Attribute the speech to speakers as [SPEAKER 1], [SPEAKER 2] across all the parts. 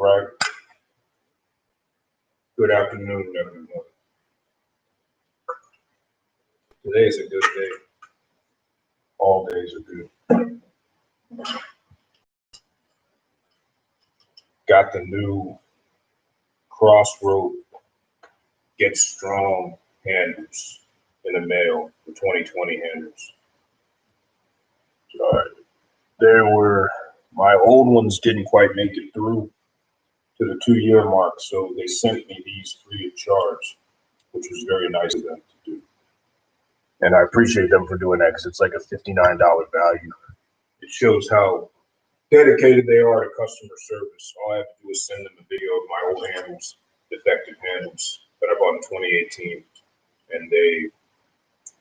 [SPEAKER 1] right. Good afternoon, everyone. Today is a good day. All days are good. Got the new Crossrope Get Strong handles in the mail, the 2020 handles. My old ones didn't quite make it through to the 2-year mark, so they sent me these free of charge, which was very nice of them to do. And I appreciate them for doing that because it's like a $59 value. It shows how dedicated they are to customer service. All I have to do is send them a video of my old handles, defective handles that I bought in 2018, and they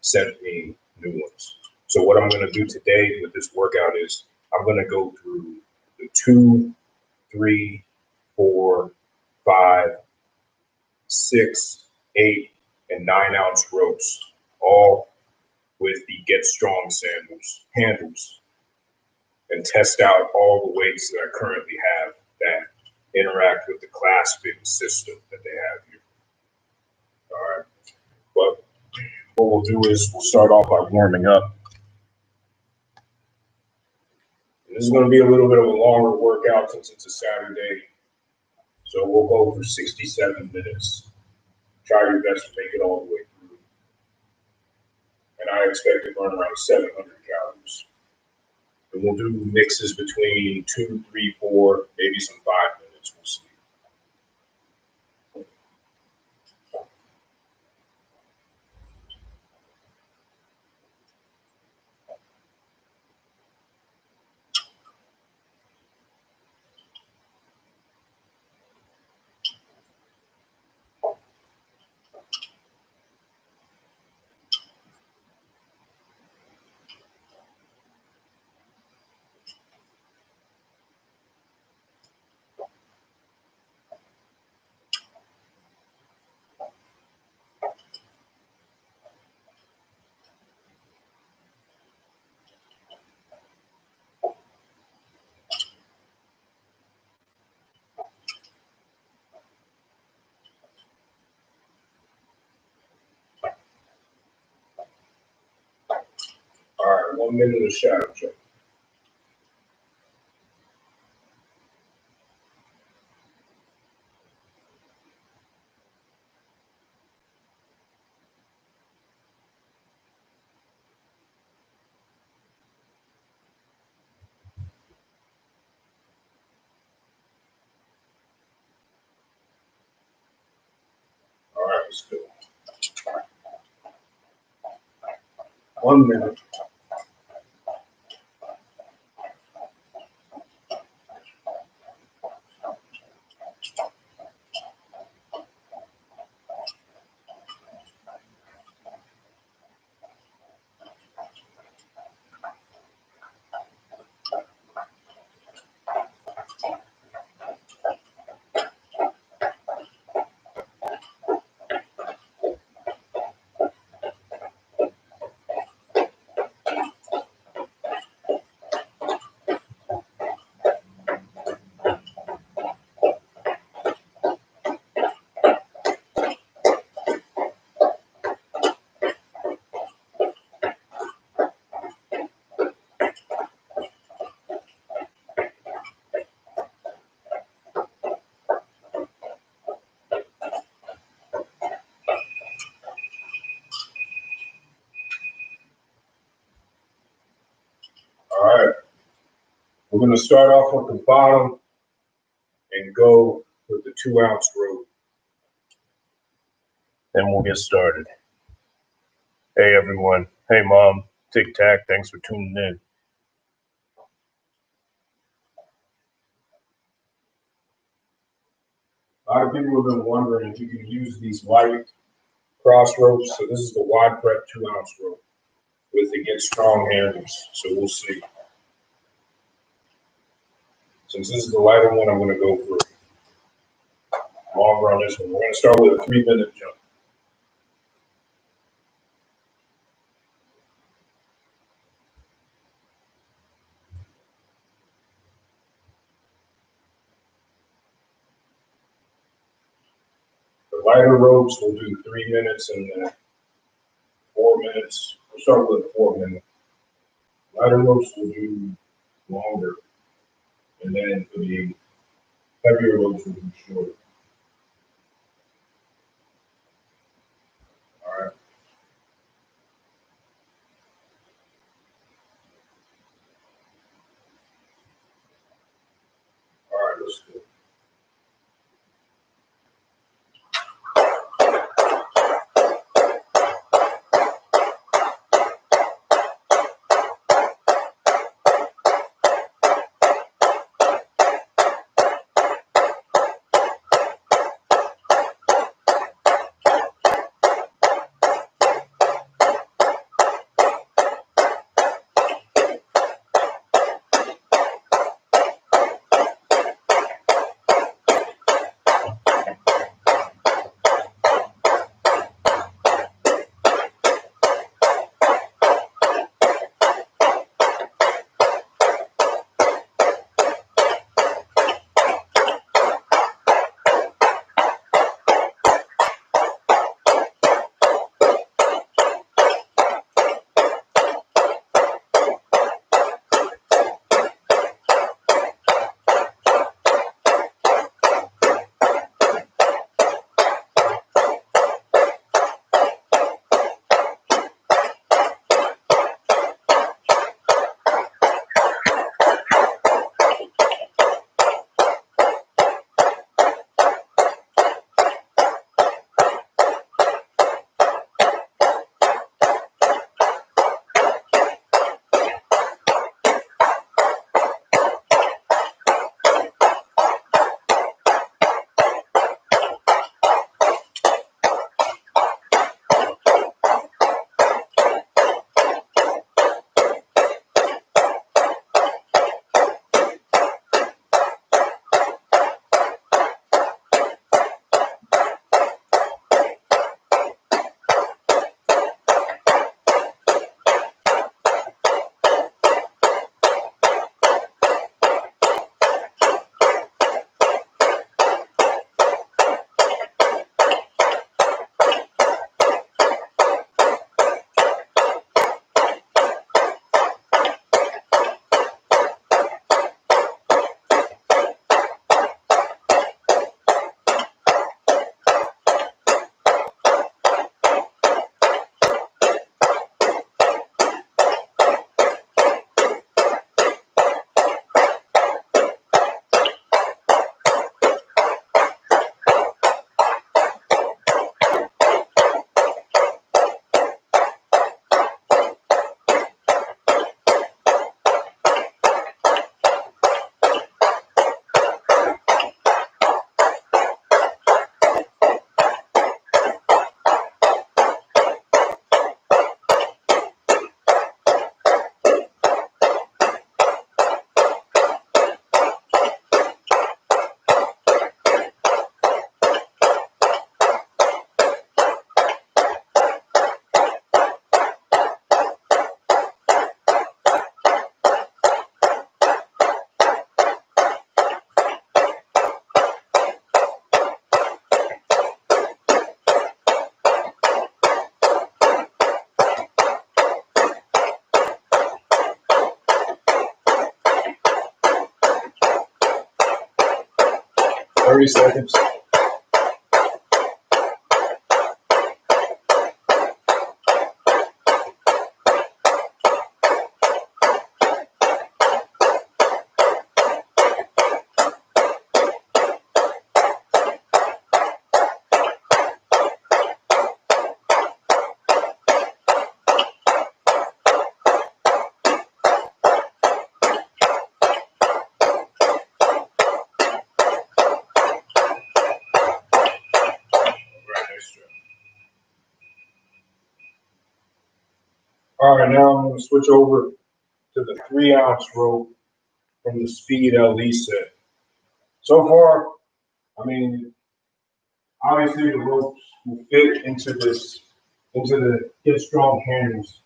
[SPEAKER 1] sent me new ones. So what I'm going to do today with this workout is I'm going to go through the 2, 3, 4, 5, 6, 8, and 9 ounce ropes, all with the Get Strong handles, and test out all the weights that I currently have that interact with the clasping system that they have here. All right. But what we'll do is we'll start off by warming up. And this is going to be a little bit of a longer workout since it's a Saturday. So we'll go for 67 minutes. Try your best to make it all the way through. And I expect to burn around 700 calories. And we'll do mixes between 2, 3, 4, maybe some 5 minutes. We'll see. All right, 1 minute of shadow check. All right, let's go. 1 minute. All right. We're going to start off at the bottom and go with the 2 ounce rope. Then we'll get started. Hey, everyone. Hey, Mom. Tic Tac. Thanks for tuning in. A lot of people have been wondering if you can use these white cross ropes. So this is the wide prep 2 ounce rope with the Get Strong handles. So we'll see. Since this is the lighter one, I'm going to go for longer on this one. We're going to start with a 3-minute jump. lighter ropes, we'll do 3 minutes and then 4 minutes. We'll start with 4 minutes. Lighter ropes will do longer. And then for the heavier ropes will do shorter. All right. All right, let's do it. Thirty seconds. All right, now I'm going to switch over to the 3-ounce rope from the Speed LE set. So far, I mean, obviously the ropes will fit into the Get Strong handles,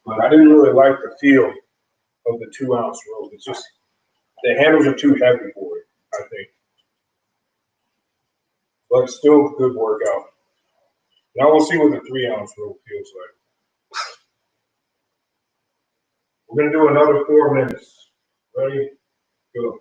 [SPEAKER 1] but I didn't really like the feel of the 2-ounce rope. It's just, the handles are too heavy for it, I think. but still good workout. Now we'll see what the 3 ounce rope feels like. We're gonna do another 4 minutes. Ready? Go.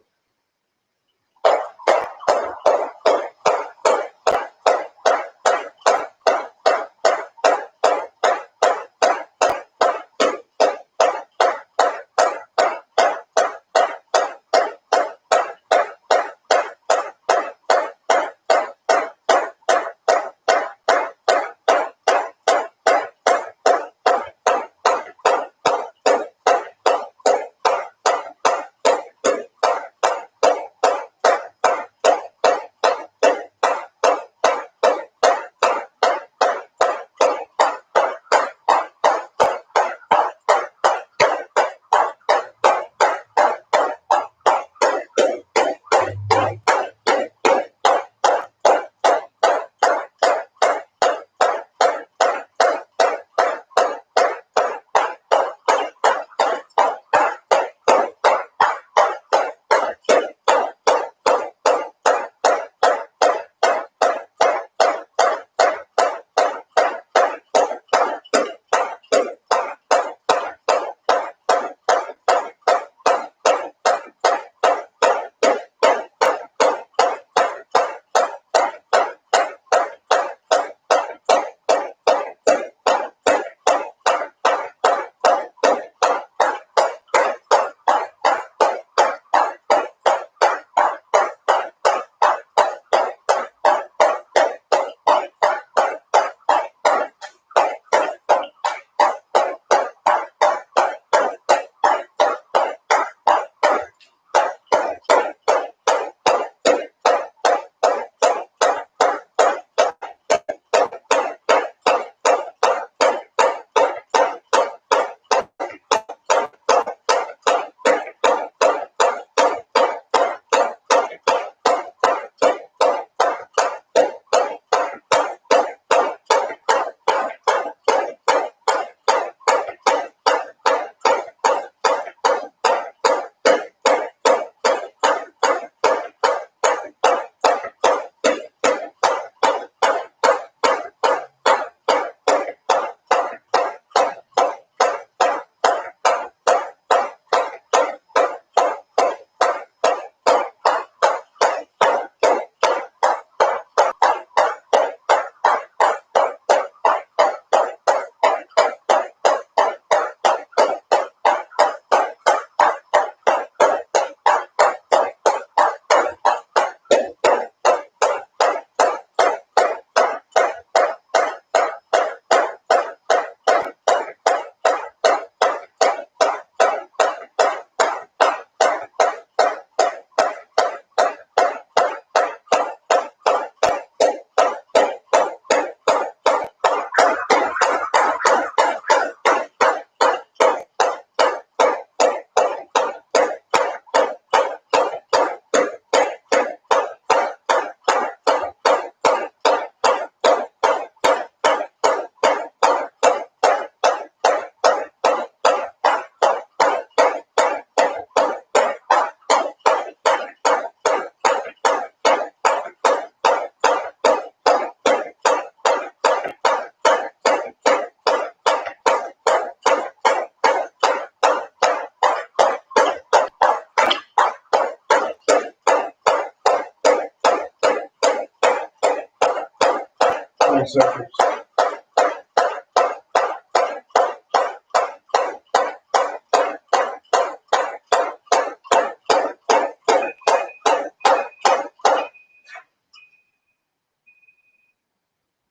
[SPEAKER 1] Seconds.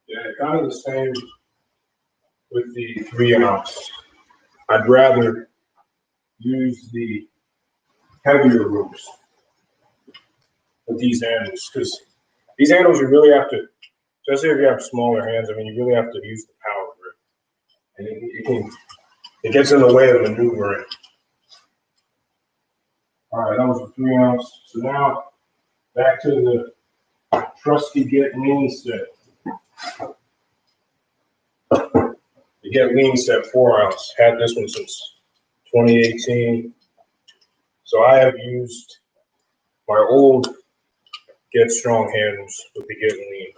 [SPEAKER 1] Yeah, kind of the same with the 3 ounce. I'd rather use the heavier ropes with these handles because these handles you really have to, especially if you have smaller hands, I mean, you really have to use the power grip. And it gets in the way of maneuvering. All right, that was a 3 ounce. So now back to the trusty Get Lean set. The Get Lean set 4 ounce. Had this one since 2018. So I have used my old get strong handles with the Get Lean.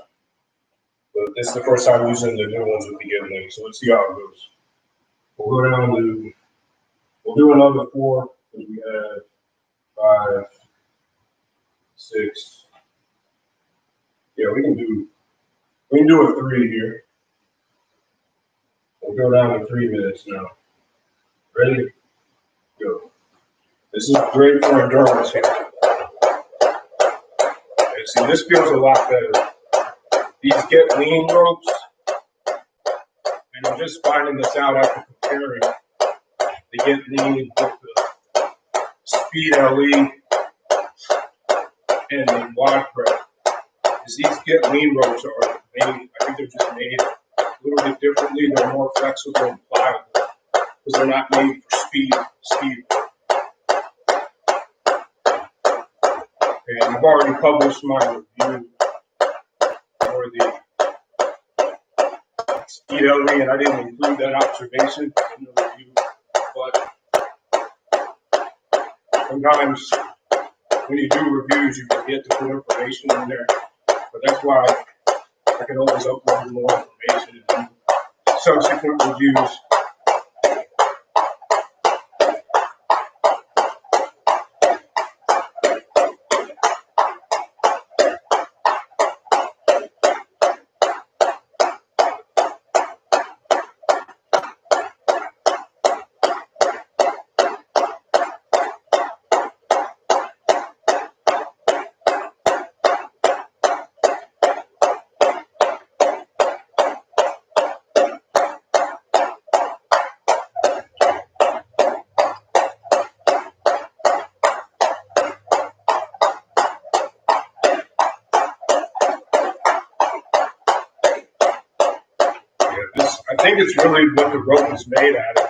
[SPEAKER 1] But this is the first time using the new ones with the Get Lean, so let's see how it goes. We'll go down to, we'll do another 4, because we have 5, 6. Yeah, we can do a 3 here. We'll go down to 3 minutes now. Ready? Go. This is great for endurance here. And see, this feels a lot better. These Get Lean ropes, and I'm just finding this out after comparing the Get Lean with the Speed LE and the Wide Prep. Because these Get Lean ropes are made, I think they're just made a little bit differently. They're more flexible and pliable because they're not made for speed. And I've already published my review for the Speed LE, and I didn't include that observation in the review. But sometimes when you do reviews, you forget to put information in there. But that's why I can always upload more information and do subsequent reviews. I think it's really what the rope is made out of,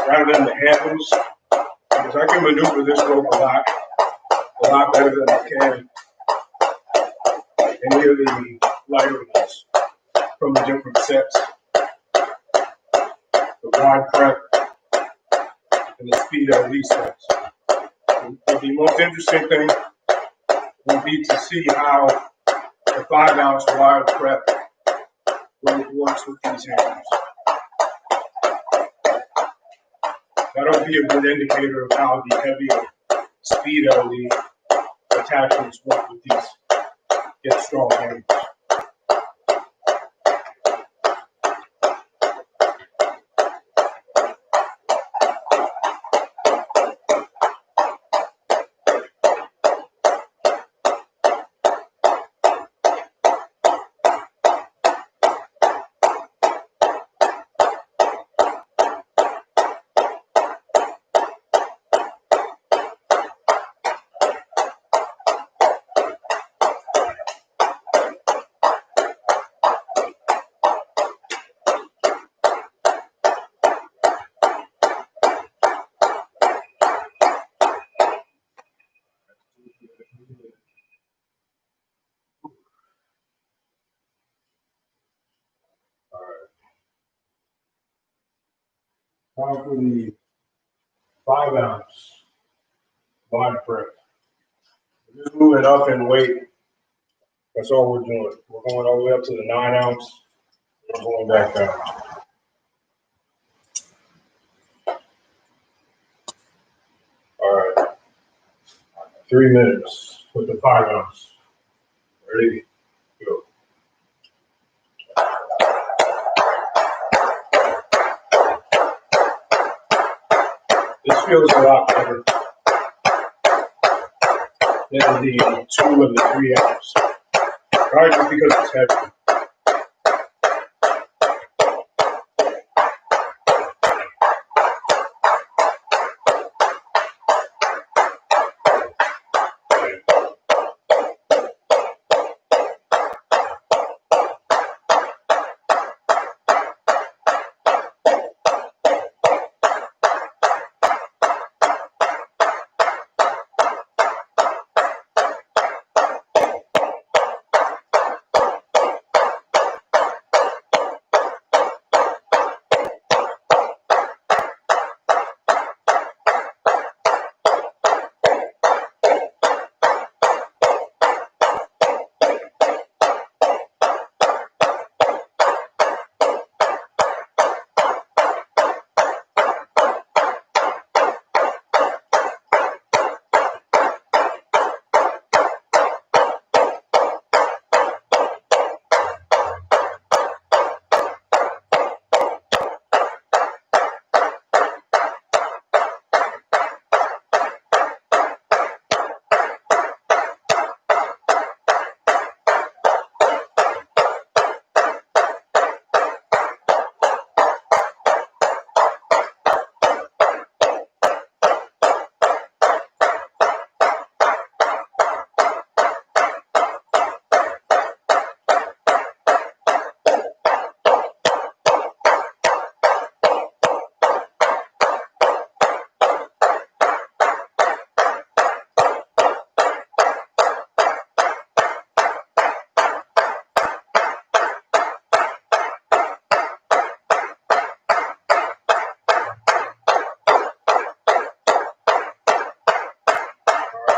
[SPEAKER 1] rather than the handles, because I can maneuver this rope a lot better than I can any of the lighter ones from the different sets. The Wide Prep and the Speed LE sets. The most interesting thing will be to see how the 5-ounce Wide Prep works with these handles. That'll be a good indicator of how the heavier Speed LE attachments work with these Get Strong handles. Time for the 5-ounce Wide Prep. We're just moving up in weight. That's all we're doing. We're going all the way up to the 9-ounce. We're going back down. All right. 3 minutes with the 5-ounce. Ready? Go. This feels a lot better than the 2 and the 3 ounce. Probably just because it's heavy.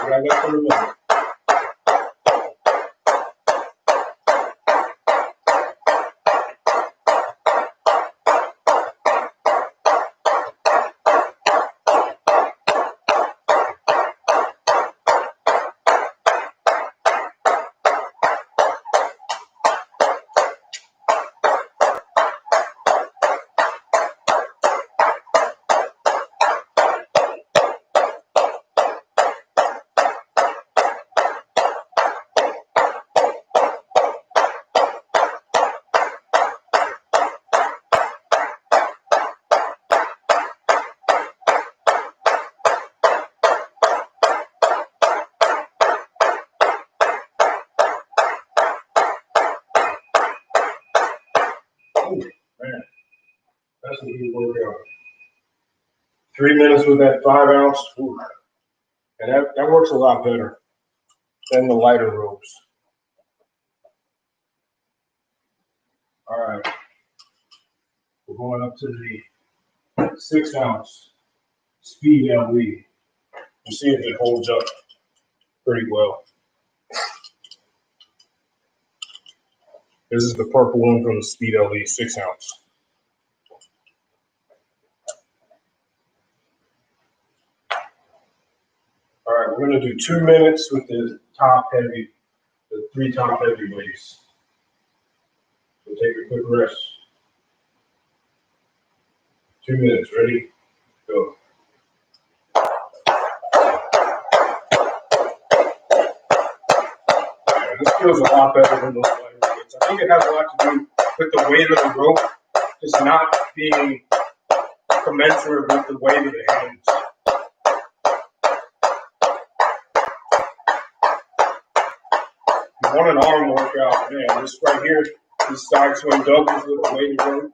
[SPEAKER 1] got less than a minute. Man, that's a good workout. 3 minutes with that 5 ounce. Ooh. And that works a lot better than the lighter ropes. All right. We're going up to the 6 ounce speed LE. You see if it holds up pretty well. This is the purple one from the Speed LE 6 ounce. All right, we're going to do 2 minutes with the the 3 top heavy weights. So take a quick rest. 2 minutes, ready? Go. Yeah, this feels a lot better than those lighter weights. I think it has a lot to do with the weight of the rope just not being commensurate with the weight of the hands. You want an arm workout, man. This right here, this side swing doubles with a weighted rope.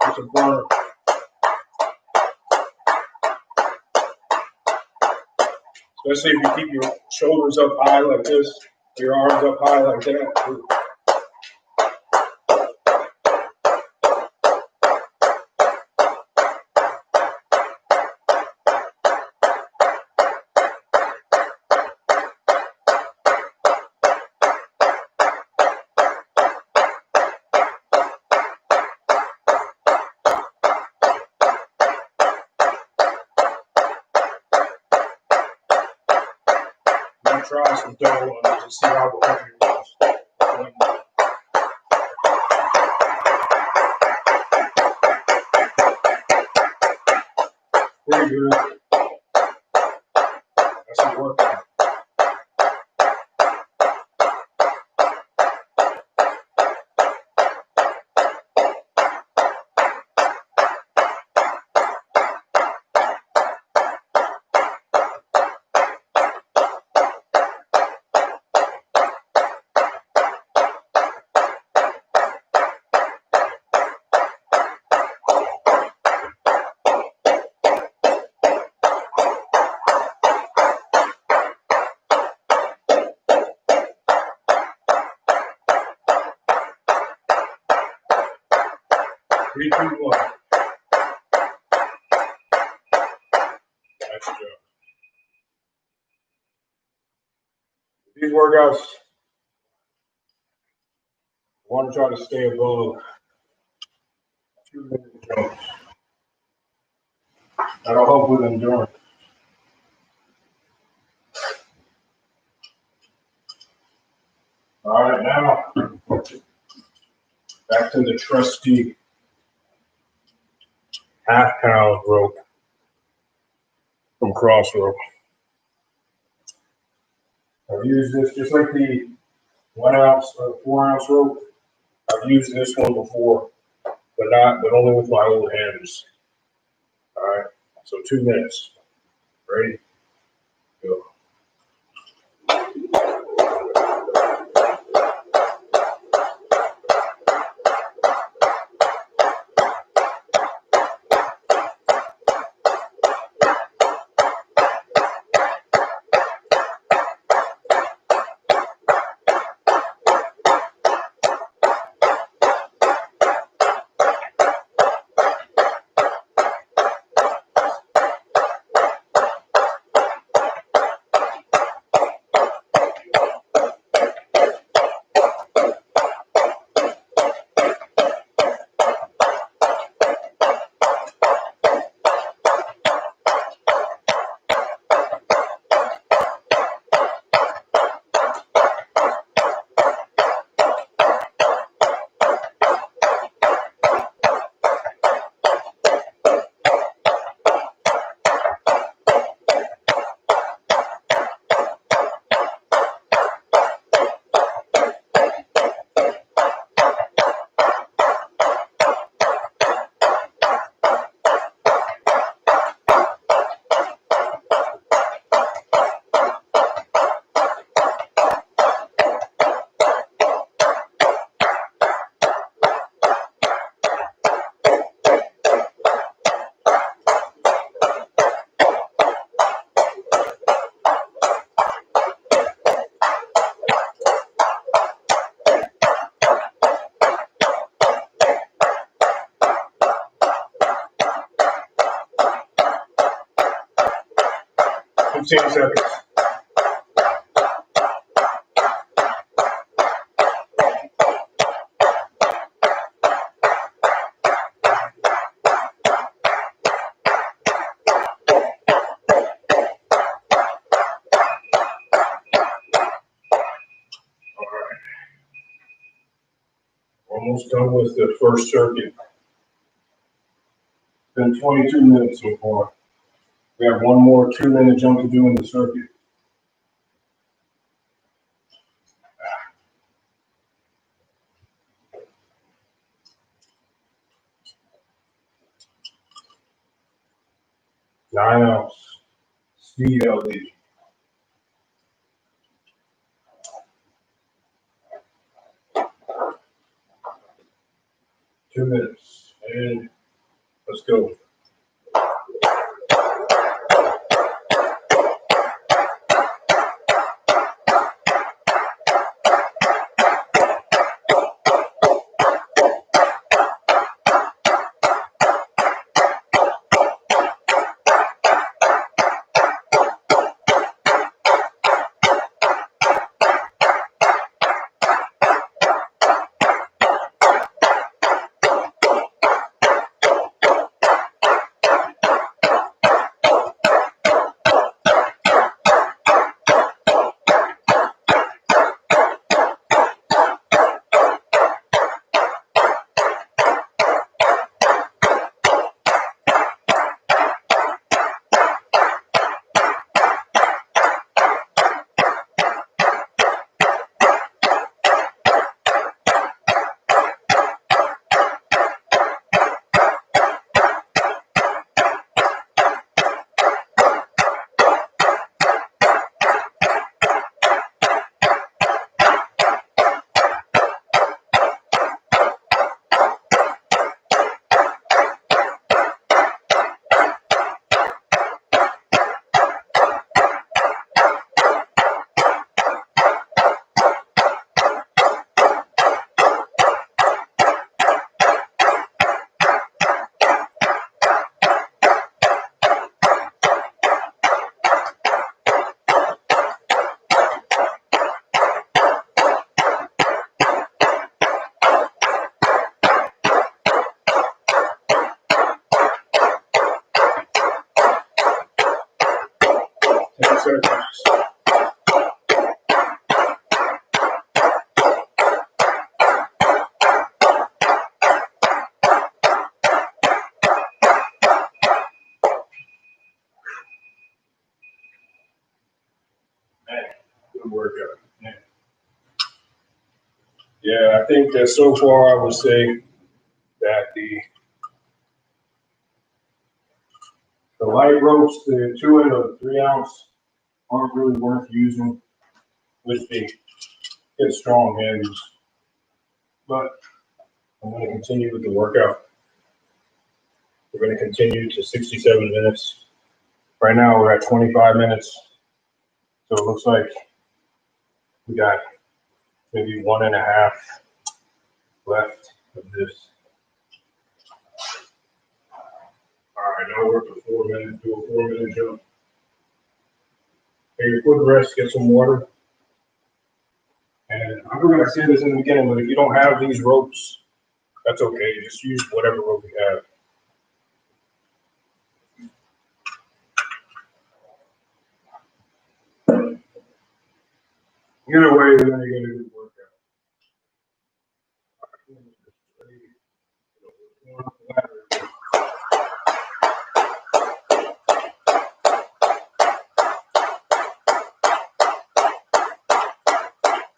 [SPEAKER 1] It's a burn. Especially if you keep your shoulders up high like this, your arms up high like that. Try some double and just see how the heavy goes. Pretty good. That's a workout. Three, two, one. Nice job. These workouts, I want to try to stay above 2 minute jumps. That'll help with endurance. All right, now back to the trusty half-pound rope from Crossrope. I've used this just like the 1 ounce or 4 ounce rope. I've used this one before, but only with my old hands. All right, so 2 minutes. Ready? Go. 15 seconds. Almost done with the first circuit. Been 22 minutes so far. We have one more 2-minute jump to do in the circuit. Nine ounce speed LD. Two minutes, and let's go. Good workout. Yeah, I think that so far I would say that the light ropes, the 2 and the 3 ounce, aren't really worth using with the Get Strong hands. But I'm going to continue with the workout. We're going to continue to 67 minutes. Right now we're at 25 minutes. So it looks like we got maybe 1.5 left of this. All right, now we're up to 4 minutes, do a 4-minute jump. Take a quick rest, get some water. And I'm going to say this in the beginning, but if you don't have these ropes, that's okay. Just use whatever rope you have. Either way, you're going to get a good workout.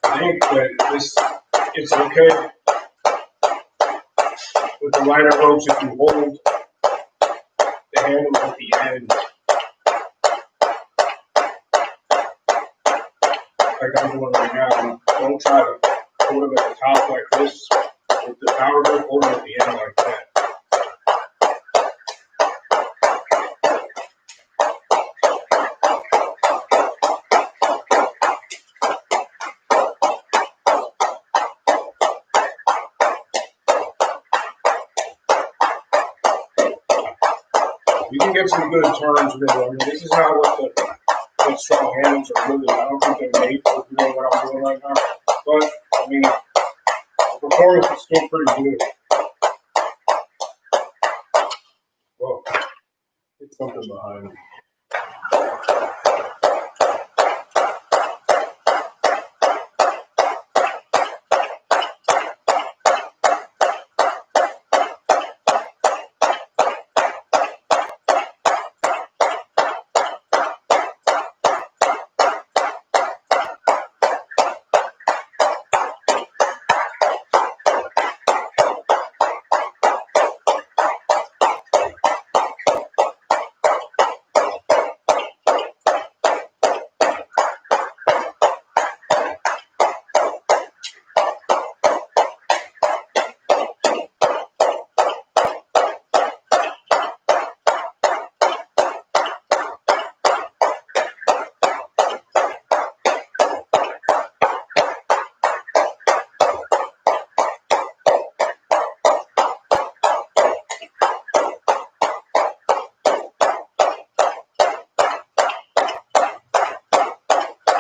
[SPEAKER 1] I think that it's okay with the lighter ropes if you hold the handle at the end. Like I'm doing right now. Don't try to hold them at the top like this. With the power rope, hold them at the end like that. You can get some good turns with it. I mean, this is not what think strong hands are really, I don't think they're made for doing what I'm doing right now. But, I mean, the performance is still pretty good. Whoa, it's something behind me.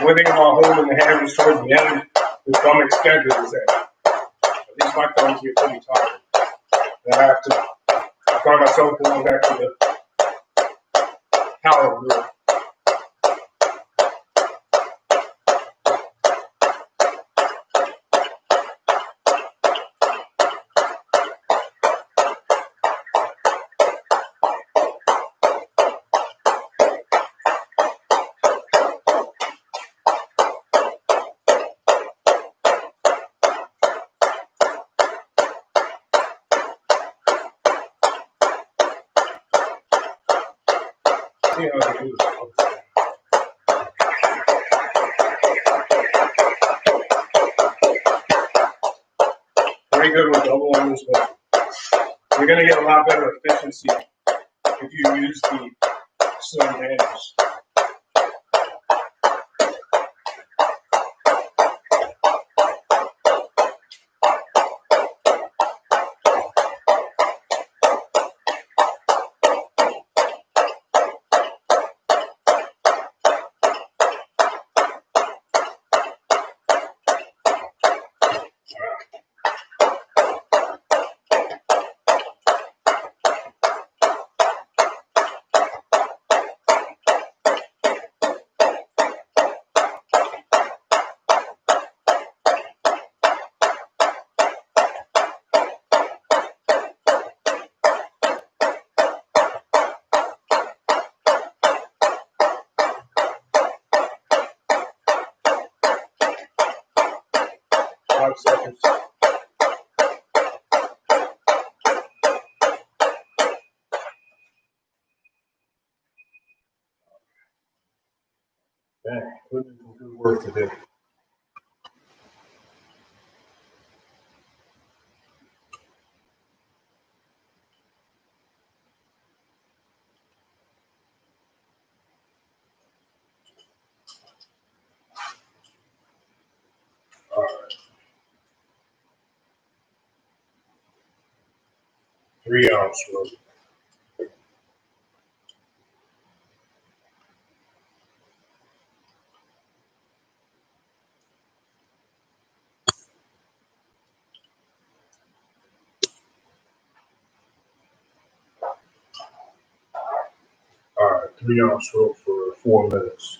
[SPEAKER 1] One thing about holding the hammers towards the end, to some extent, is that at least my thumbs get pretty tired. And I find myself going back to the power grip. See how they do this. Very good with double arms, but you're going to get a lot better efficiency if you use the slim handles. Seconds. Dang, putting in some good work today. All right. 3 ounce rope. All right, 3 ounce rope for 4 minutes.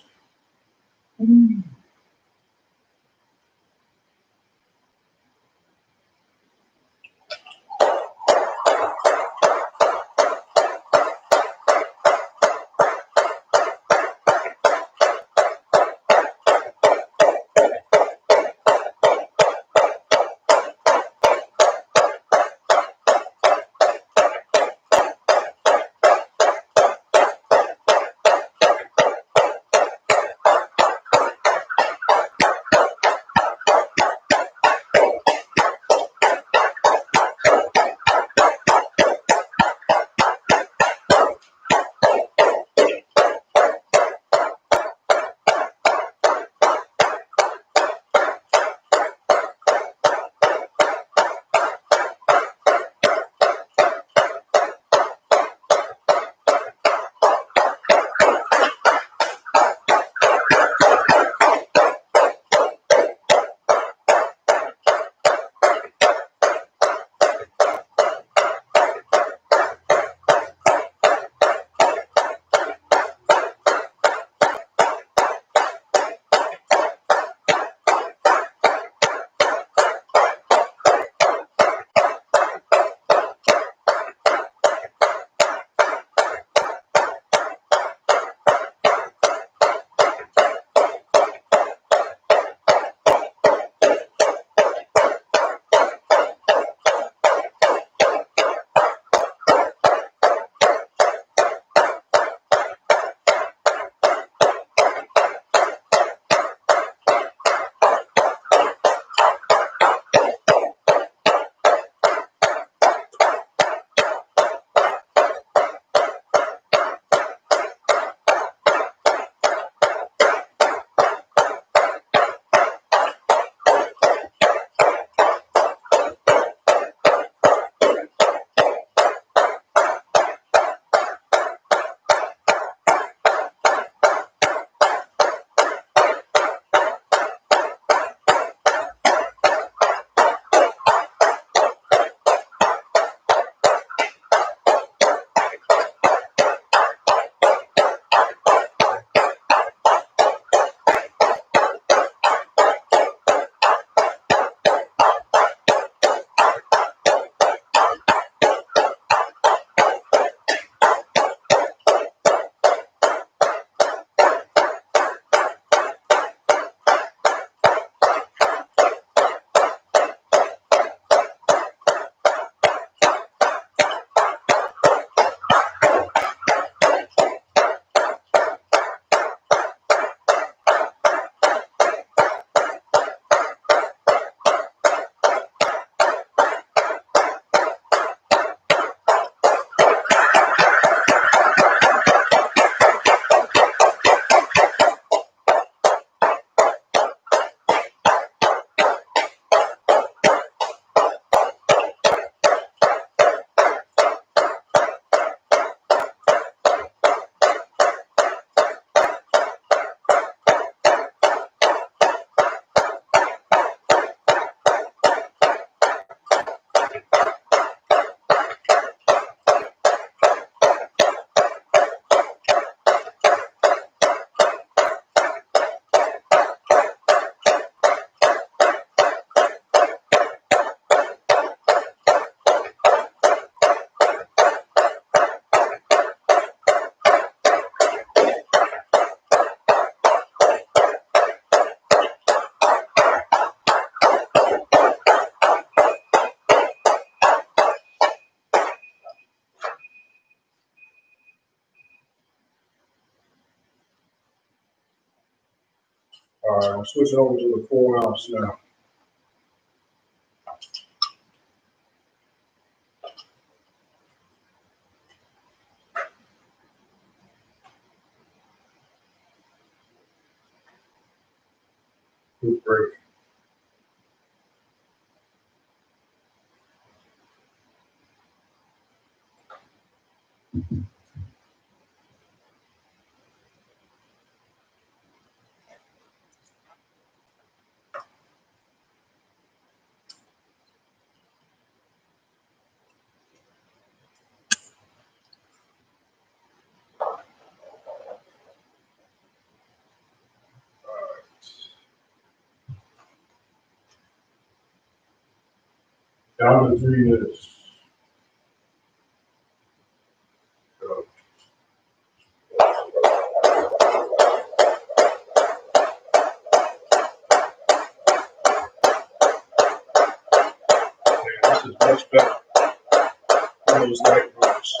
[SPEAKER 1] All right, I'm switching over to the 4 ounce now. Good break. Down to 3 minutes. Go. Yeah, this is much better than those light bursts.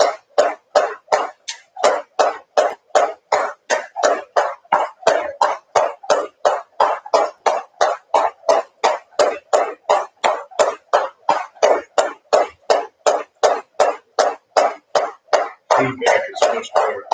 [SPEAKER 1] Feedback is much better.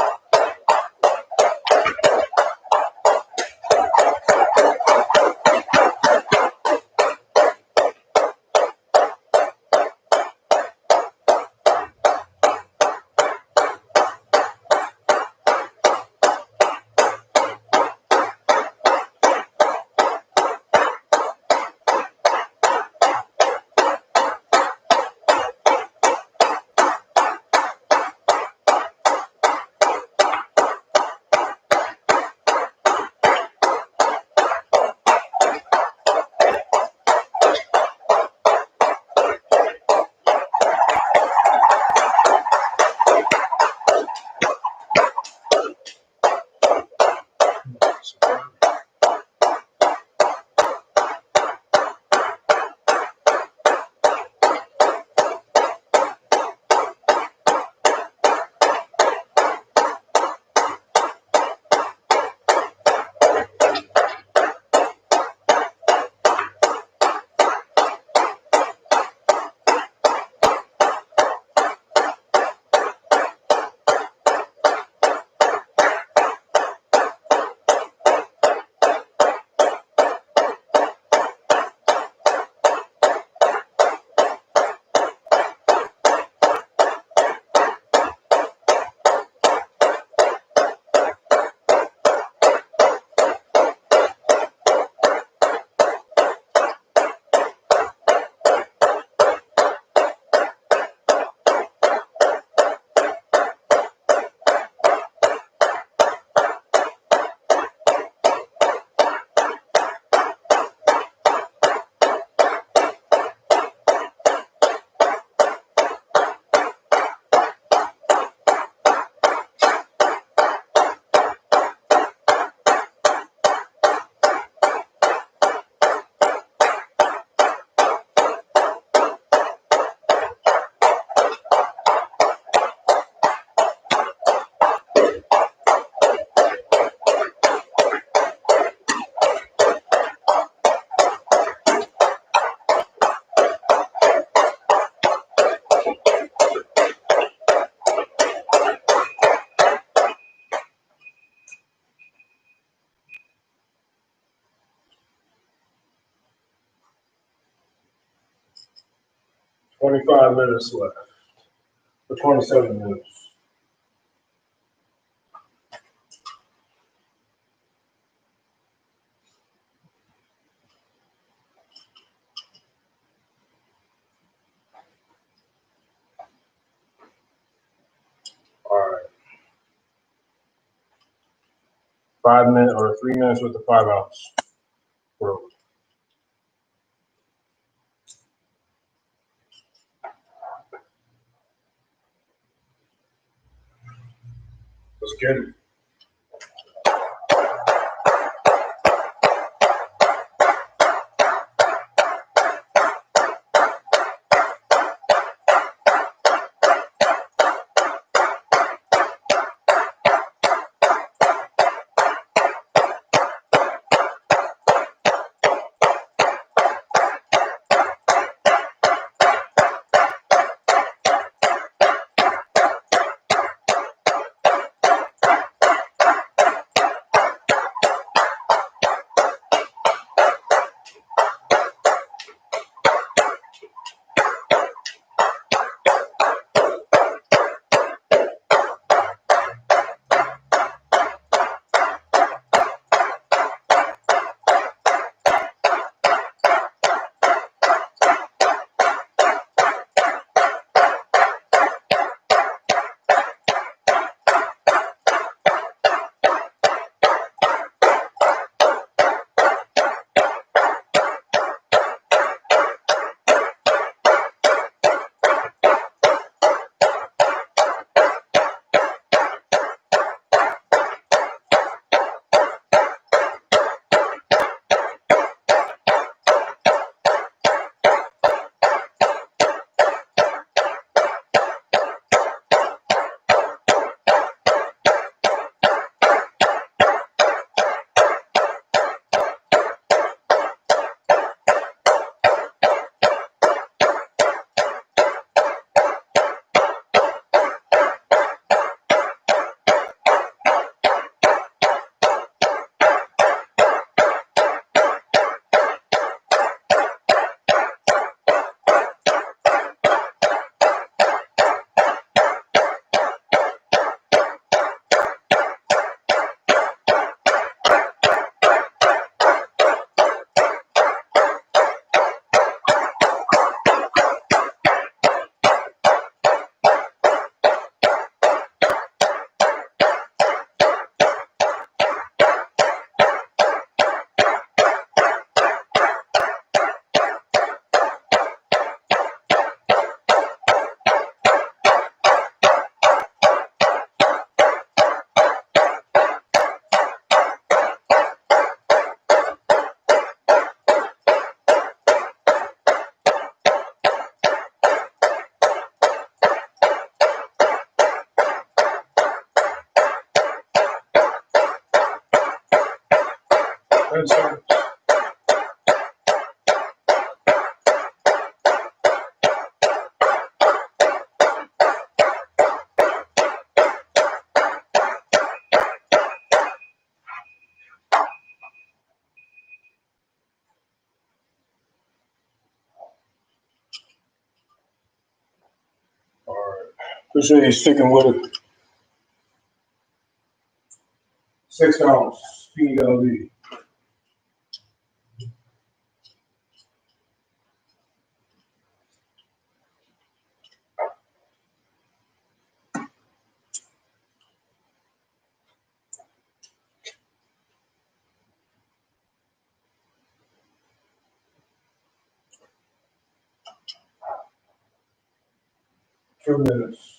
[SPEAKER 1] "25 minutes left, or 27 minutes." All right. 5 minutes or 3 minutes with the 5 ounce. Bro. Let's get it. 10 seconds. All right. Appreciate you sticking with it. 6 ounce speed LV. Two minutes.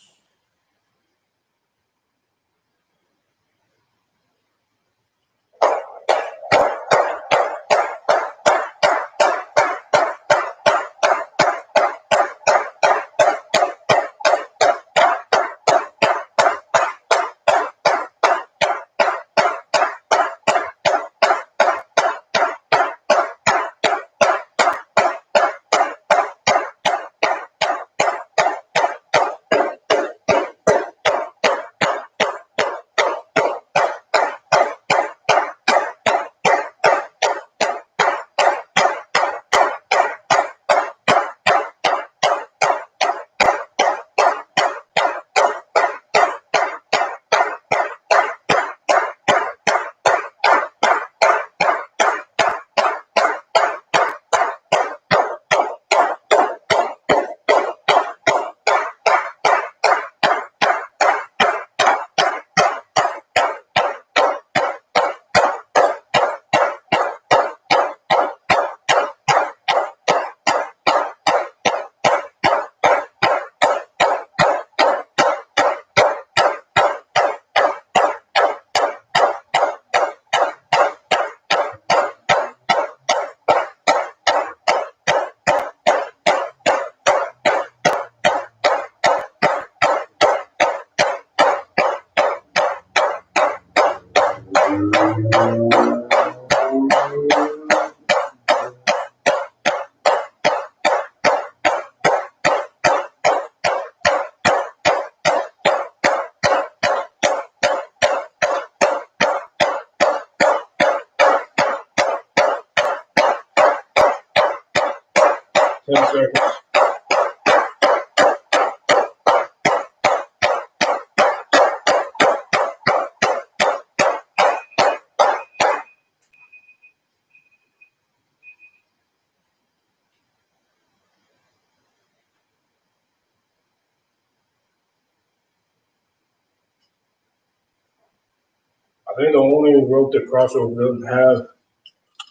[SPEAKER 1] I think the only rope that Crossrope doesn't have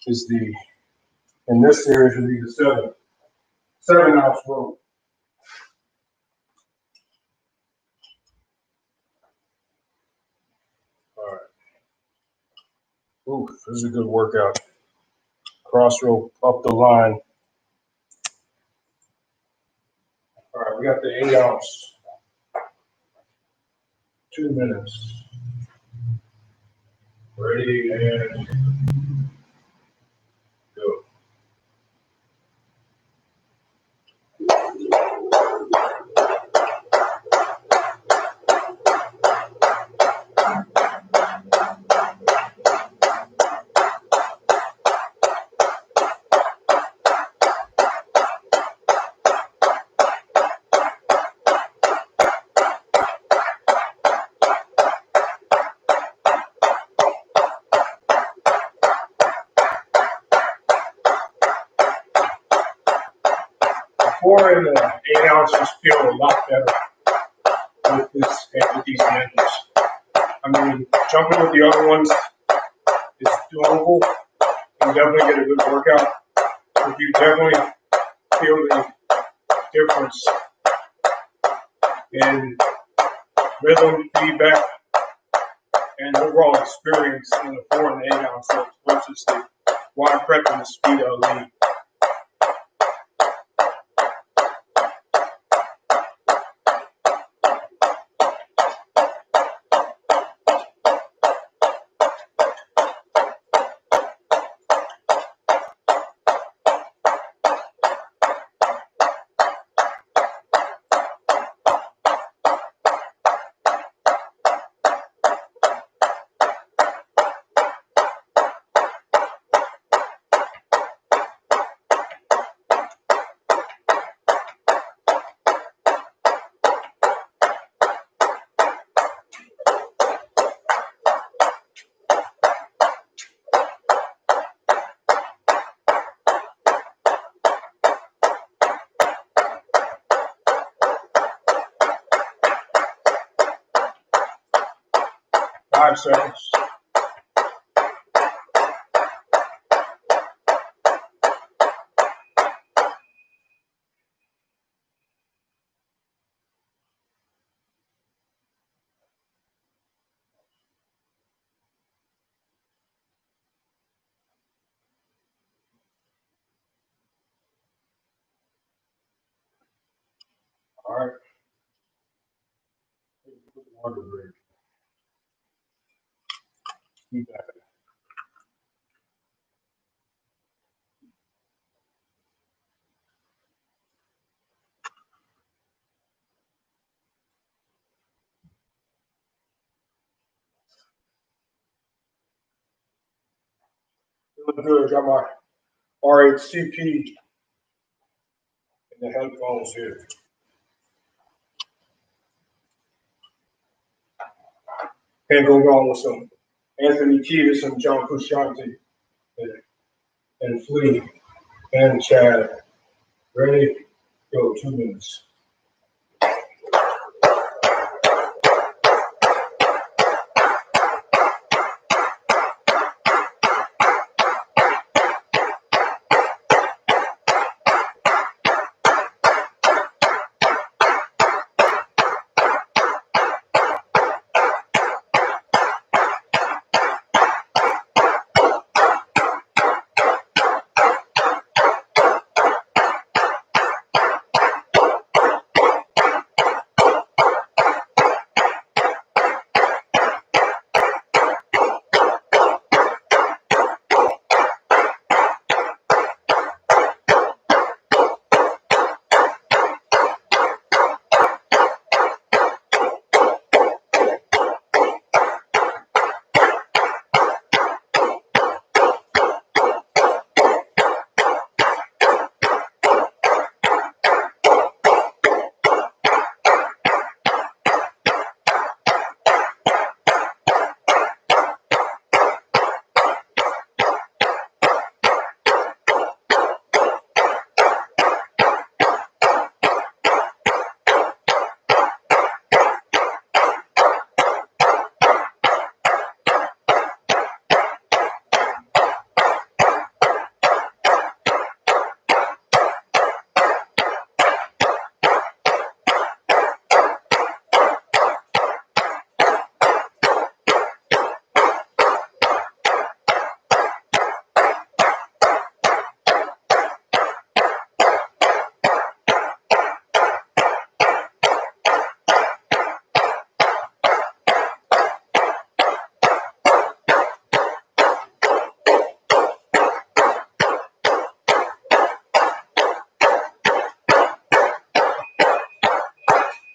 [SPEAKER 1] is in this series would be the 7 ounce rope. All right. Ooh, this is a good workout. Crossrope up the line. All right, we got the 8 ounce. 2 minutes. Ready and go. Before in the 8 ounces feel a lot better with these handles. I mean, jumping with the other ones is doable. You definitely get a good workout. But you definitely feel the difference in rhythm, feedback, and overall experience in the 4 and 8 ounce versus the wide prep and the speed LE. 5 seconds. All right. Water break. Keep that. Feeling good. Got my RHCP in the headphones here. Can't go wrong with some Anthony Kiedis and John Frusciante and Flea and Chad. Ready? Go. 2 minutes.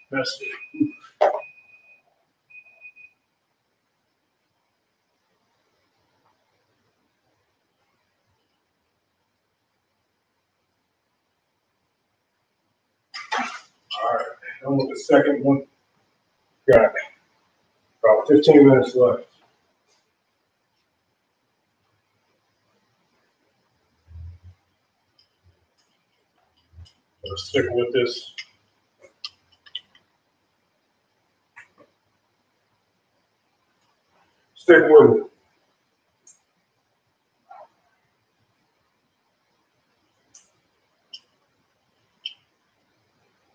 [SPEAKER 1] That's it. All right. Done with the second one. Got about 15 minutes left. So stick with this. Stick with it.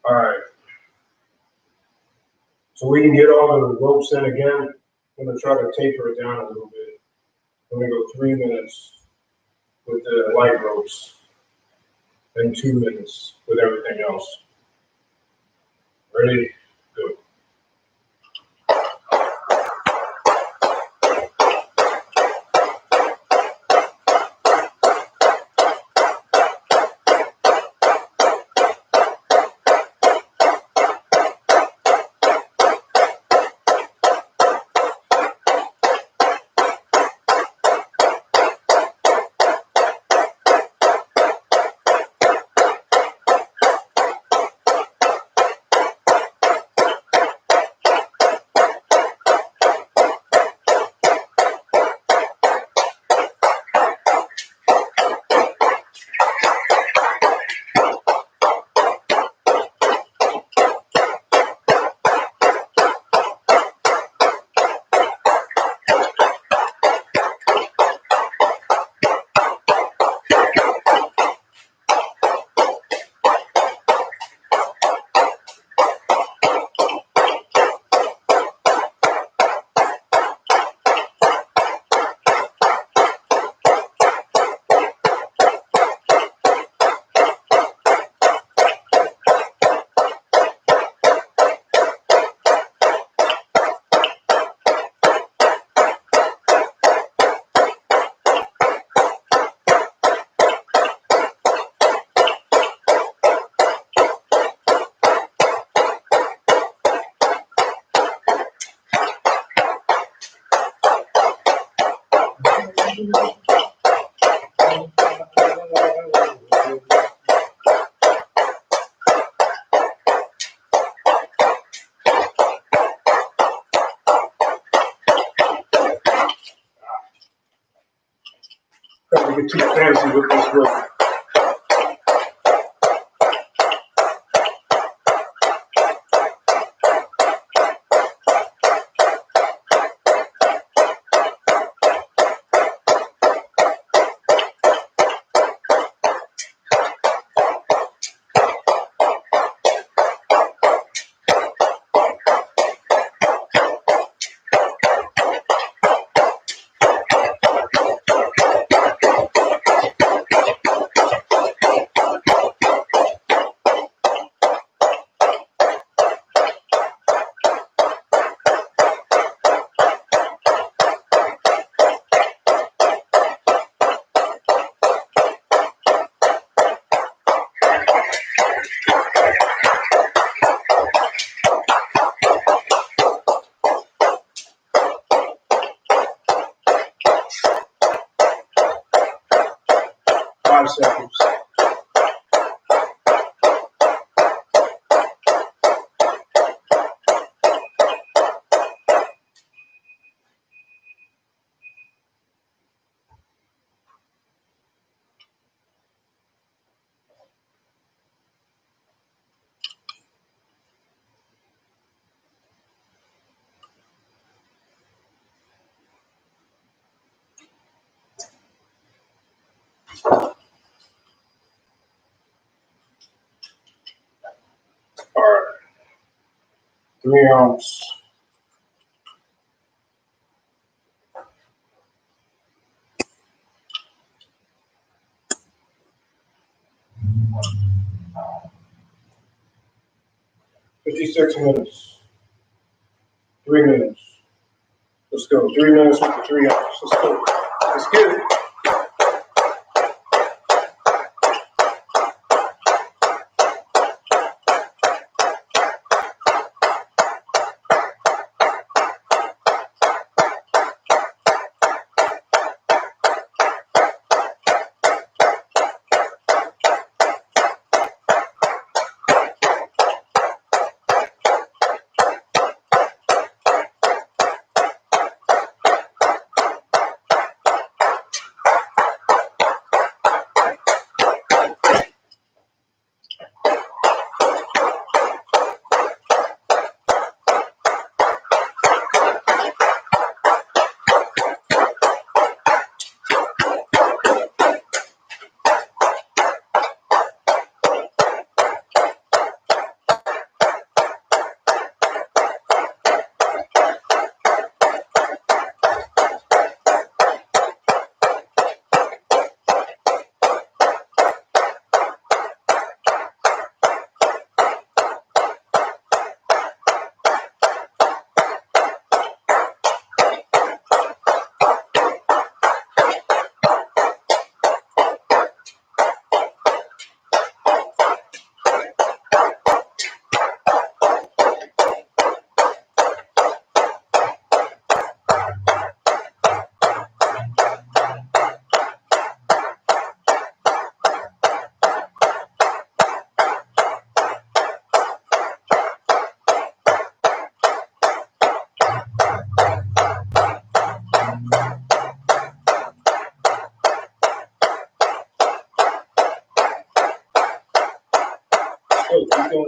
[SPEAKER 1] All right. So we can get all of the ropes in again. I'm going to try to taper it down a little bit. I'm going to go 3 minutes with the light ropes, then 2 minutes with everything else. Ready? Go. Trying to get too fancy with this rope. Seconds. All right, 3 ounce. "56 minutes, 3 minutes. Let's go. 3 minutes with the 3 ounce. Let's go. Let's get it. Go, keep going.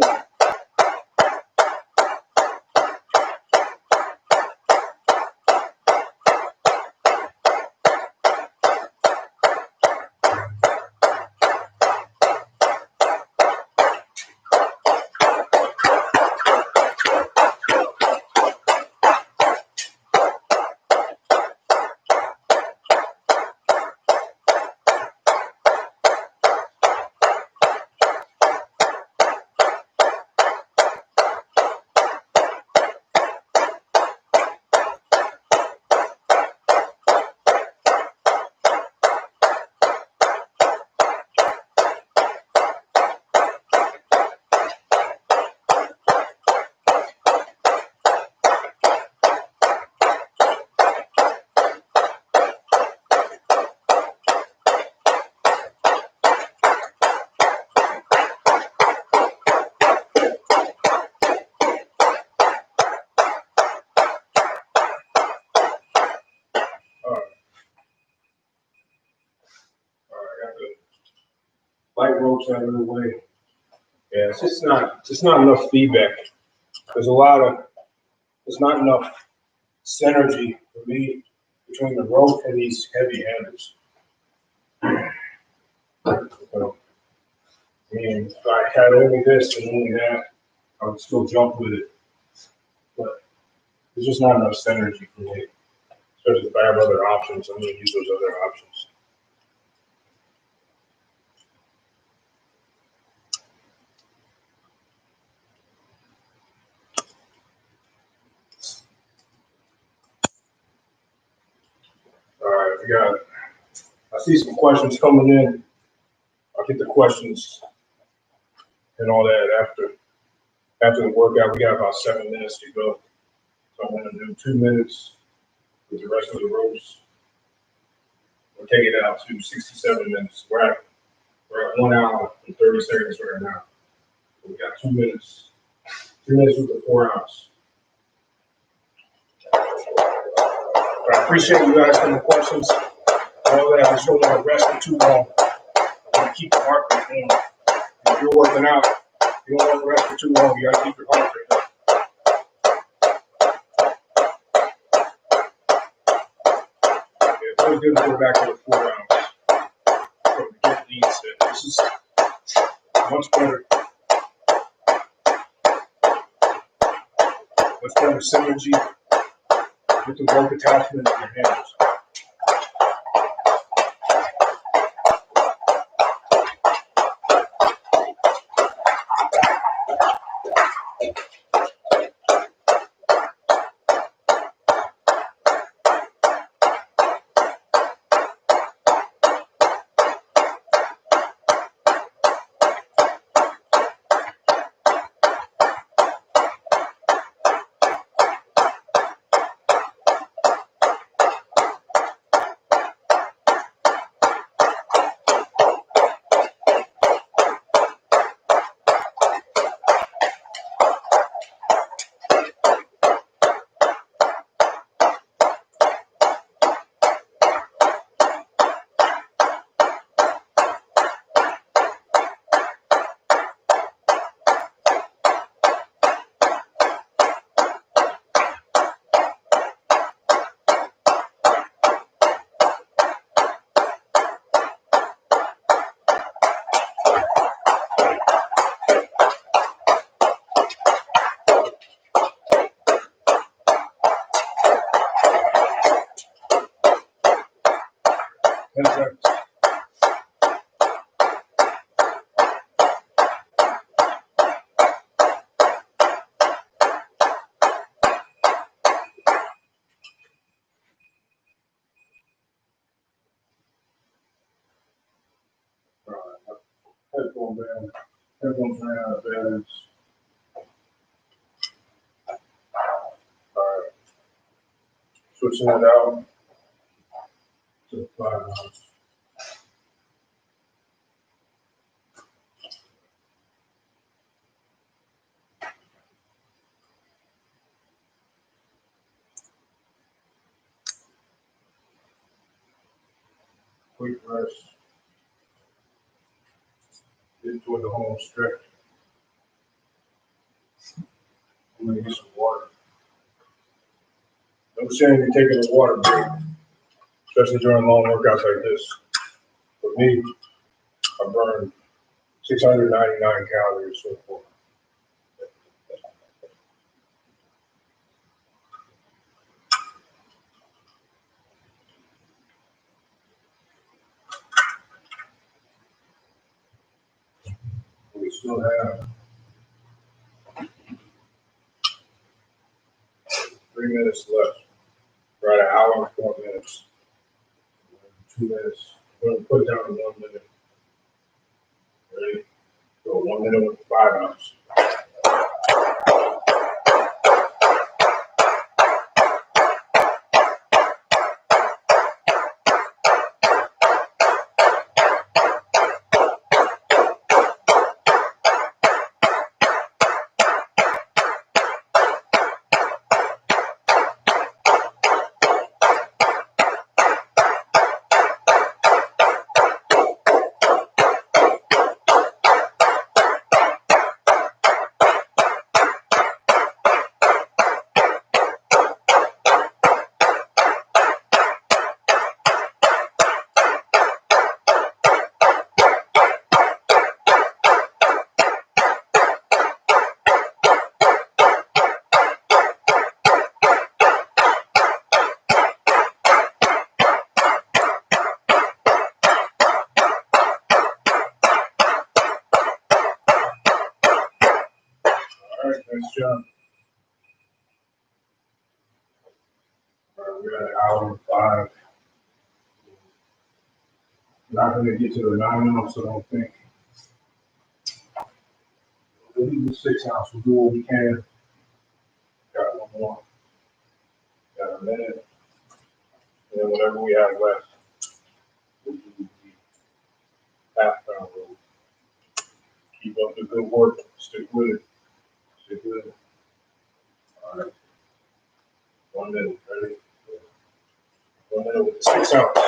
[SPEAKER 1] light ropes out of the way. Yeah, it's just not enough feedback. There's not enough synergy for me between the rope and these heavy handles. So, I mean, if I had only this and only that, I would still jump with it. But there's just not enough synergy for me. Especially if I have other options, I'm going to use those other options. All right, I see some questions coming in. I'll get the questions and all that after the workout. We got about 7 minutes to go. So I'm going to do 2 minutes with the rest of the ropes. We'll take it out to 67 minutes. We're at 1 hour and 30 seconds right now. So we got 2 minutes. 2 minutes with the 4 ounce. But I appreciate you guys for the questions. All that. I just don't want to rest for too long. I want to keep the heart rate going. If you're working out, you don't want to rest for too long. You got to keep your heart rate up. It's always good to go back to the 4 ounce. So to get these set. This is much better. Much better synergy with the rope attachment in your hands. That's right. Headphones ran out of batteries. All right. Switching it out to the 5 ounce. Quick rest. Get toward the home stretch. I'm gonna get some water. No shame in taking a water break, especially during long workouts like this. For me, I burned 699 calories so far. We still have 3 minutes left. We're at an hour and 4 minutes. 2 minutes. We're going to put it down to 1 minute. Ready? So 1 minute with the 5 ounce. right, nice job. All right, we're at an hour and 5. Not going to get to the 9 ounce, I don't think. We'll do the 6 ounce. We'll do what we can. Got one more. Got a minute. And then whatever we have left, we'll do the half-pound roll. Keep up the good work. Stick with it. Stick with it. All right. 1 minute. Ready? 1 minute with the 6 ounce.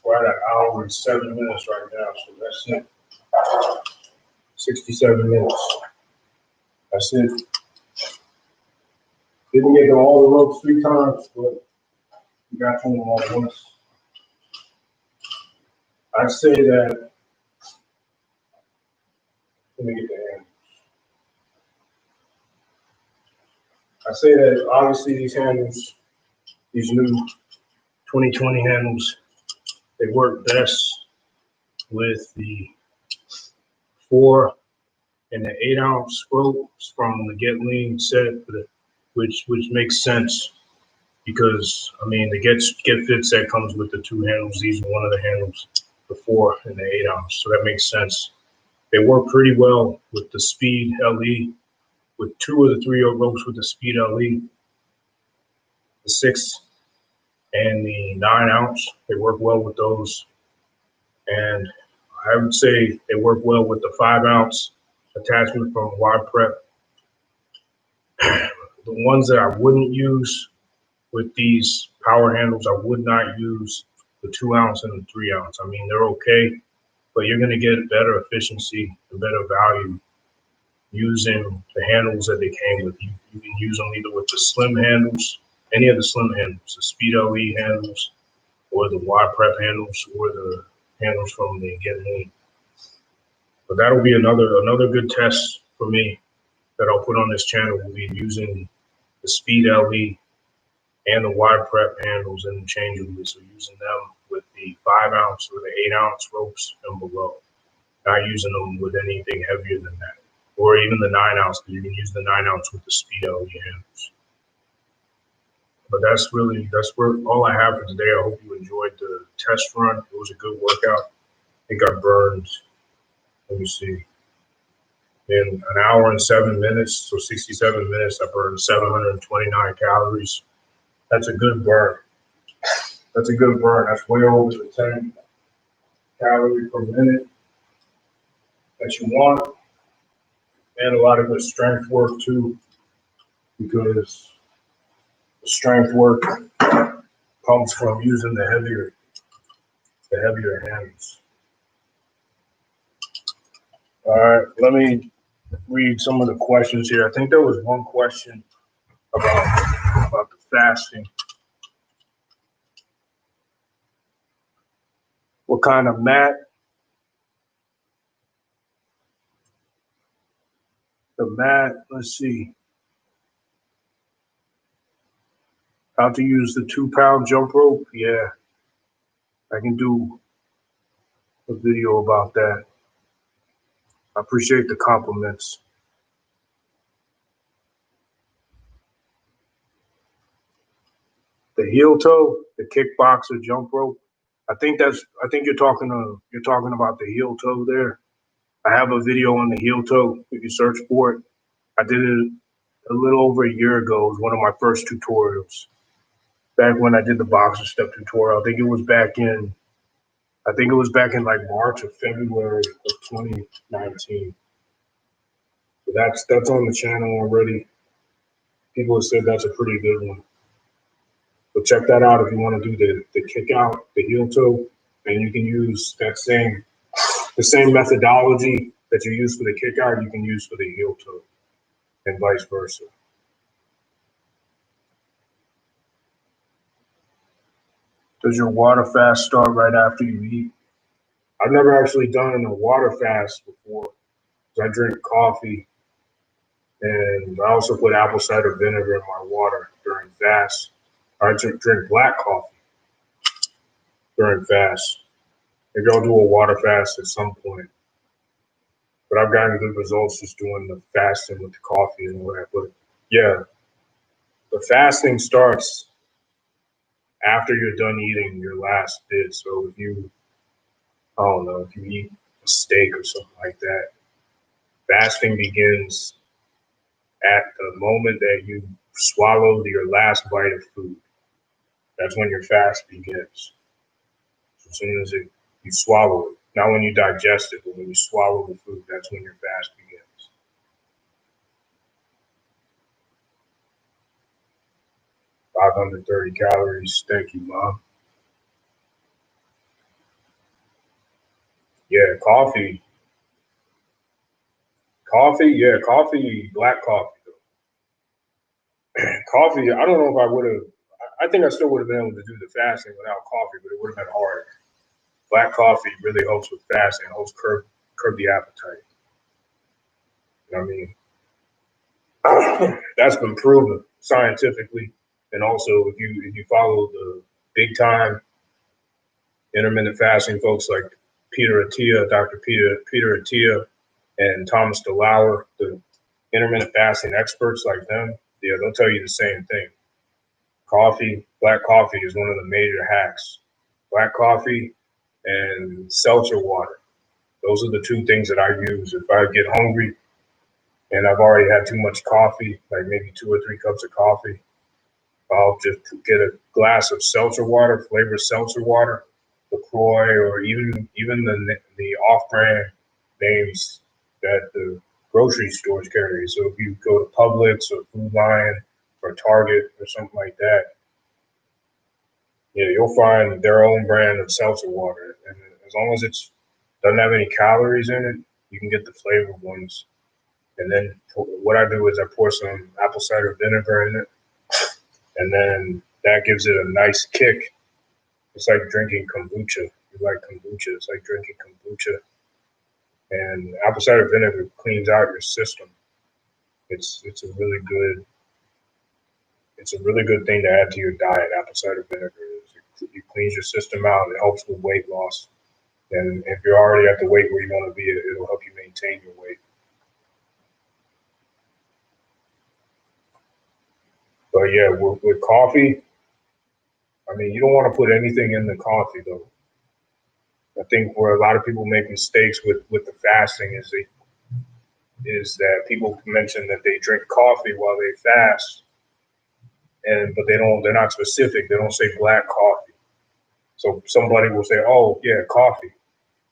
[SPEAKER 1] We're at an hour and 7 minutes right now, so that's it. 67 minutes. That's it. Didn't get to all the ropes 3 times, but we got to them all at once. I say that, let me get the handles. I say that obviously these handles, these new 2020 handles, they work best with the 4 and the 8 ounce ropes from the Get Lean set, which makes sense because I mean the Get Fit set comes with the 2 handles. These are one of the handles, the 4 and the 8 ounce, so that makes sense. They work pretty well with the Speed LE, with 2 of the 3 ropes with the Speed LE, the 6 and the 9 ounce. They work well with those, and I would say they work well with the 5 ounce attachment from Y Prep. The ones that I wouldn't use with these power handles, I would not use the 2 ounce and the 3 ounce. I mean, they're okay, but you're going to get better efficiency and better value using the handles that they came with. You can use them either with the slim handles, any of the slim handles, the Speed LE handles, or the Y Prep handles, or the handles from the Get Lean. But that'll be another good test for me that I'll put on this channel. Will be using the Speed LE and the Y Prep handles interchangeably. So using them with the 5 ounce or the 8 ounce ropes and below. Not using them with anything heavier than that. Or even the 9 ounce, because you can use the 9 ounce with the Speed LE handles. But that's all I have for today. I hope you enjoyed the test run. It was a good workout. I think I burned, let me see, in an hour and 7 minutes, so 67 minutes, I burned 729 calories. That's a good burn. That's a good burn. That's way over the 10 calories per minute that you want. And a lot of good strength work too, because the strength work comes from using the heavier hands. All right, let me read some of the questions here. I think there was one question about the fasting. What kind of mat? The mat, let's see. How to use the 2-pound jump rope? Yeah, I can do a video about that. I appreciate the compliments. The heel toe, the kickboxer jump rope. I think you're talking about the heel toe there. I have a video on the heel toe if you search for it. I did it a little over a year ago. It was one of my first tutorials. Back when I did the boxer step tutorial. I think it was back in like March or February of 2019. So that's on the channel already. People have said that's a pretty good one. So check that out if you want to do the kick out, the heel toe, and you can use the same methodology that you use for the kick out, you can use for the heel toe, and vice versa. Does your water fast start right after you eat? I've never actually done a water fast before. I drink coffee, and I also put apple cider vinegar in my water during fast. I drink black coffee during fast. Maybe I'll do a water fast at some point. But I've gotten good results just doing the fasting with the coffee and all that. But yeah, the fasting starts after you're done eating your last bit. So I don't know, if you eat a steak or something like that, fasting begins at the moment that you swallow your last bite of food. That's when your fast begins. So as soon as you swallow it, not when you digest it, but when you swallow the food, that's when your fast begins. 530 calories. Thank you, Mom. Yeah, coffee. Coffee, black coffee. Coffee, I don't know if I would have, I think I still would have been able to do the fasting without coffee, but it would have been hard. Black coffee really helps with fasting, helps curb the appetite. You know what I mean? That's been proven scientifically. And also, if you follow the big time intermittent fasting folks like Dr. Peter Attia, and Thomas DeLauer, the intermittent fasting experts like them, yeah, they'll tell you the same thing. Black coffee is one of the major hacks. Black coffee and seltzer water. Those are the two things that I use. If I get hungry and I've already had too much coffee, like maybe 2 or 3 cups of coffee, I'll just get a glass of seltzer water, flavored seltzer water, LaCroix, or even the off-brand names that the grocery stores carry. So if you go to Publix or Food Lion or Target or something like that, yeah, you'll find their own brand of seltzer water. And as long as it doesn't have any calories in it, you can get the flavored ones. And then what I do is I pour some apple cider vinegar in it, and then that gives it a nice kick. It's like drinking kombucha. You like kombucha? It's like drinking kombucha. And apple cider vinegar cleans out your system. It's a really good thing to add to your diet. Apple cider vinegar. It cleans your system out. It helps with weight loss. And if you're already at the weight where you want to be, it'll help you maintain your weight. But yeah, with coffee, I mean, you don't want to put anything in the coffee though. I think where a lot of people make mistakes with the fasting is that people mention that they drink coffee while they fast, but they're not specific. They don't say black coffee. So somebody will say, "Oh yeah, coffee.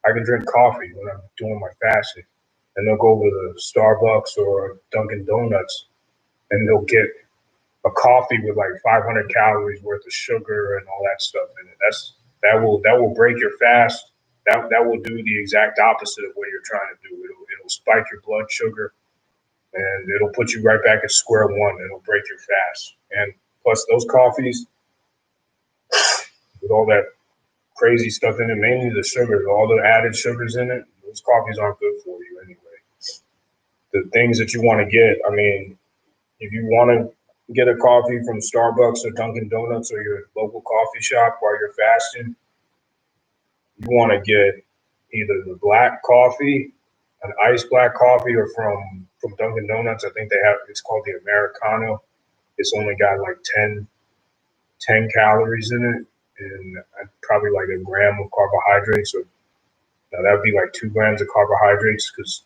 [SPEAKER 1] I can drink coffee when I'm doing my fasting," and they'll go over to Starbucks or Dunkin' Donuts, and they'll get a coffee with like 500 calories worth of sugar and all that stuff in it. That will break your fast. That will do the exact opposite of what you're trying to do. It'll spike your blood sugar, and it'll put you right back at square one. It'll break your fast. And plus those coffees with all that crazy stuff in it, mainly the sugar, all the added sugars in it, those coffees aren't good for you anyway. The things that you want to get, I mean, if you want to get a coffee from Starbucks or Dunkin' Donuts or your local coffee shop while you're fasting, you want to get either the black coffee, an iced black coffee, or from Dunkin' Donuts. I think they have, it's called the Americano. It's only got like 10 10 calories in it and probably like a gram of carbohydrates. So now that would be like 2 grams of carbohydrates because